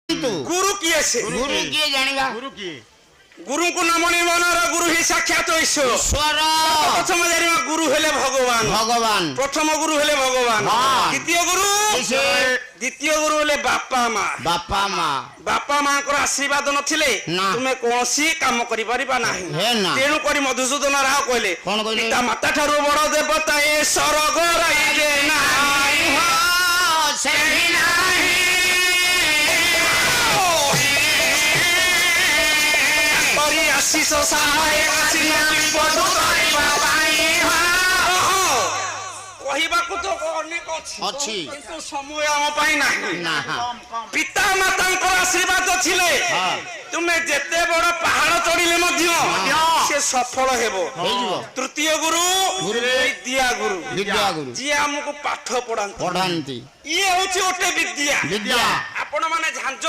गुरु किए से गुरु किए जानिबा गुरु किए गुरु को नाम निमनर गुरु ही साक्षात ईश्वर ईश्वर प्रथम जानिबा गुरु हेले भगवान भगवान प्रथम गुरु हेले भगवान हाँ। द्वितीय गुरु किसे द्वितीय गुरु हेले बापा माँ बापा माँ बापा माँ को आशीर्वाद नथिले ना। तुम्हें कौनसी काम करि परिबा नाही हे ना। तेणु करी मधुसूदन राव कहले कौन कहले? पिता माता ठारू बड़ देवता ए स्वर्ग रहिजे नाही हो सेही नाही करी आशीष सहाय आसीना विपद करिबा पाई हो कहिबाकु तो अनेक अछि। किंतु समय हम पाई नाही ना पिता मातांकर आशीर्वाद छिले हाँ। तुमे जेते बड़ पहाड़ चढ़िले मध्य से सफल हेबो होइजिबो तृतीय गुरु गुरु विद्या गुरु विद्या गुरु जी हमको पाठ पढ़ांती पढ़ांती ये होची ओटे विद्या विद्या आपण माने झांझ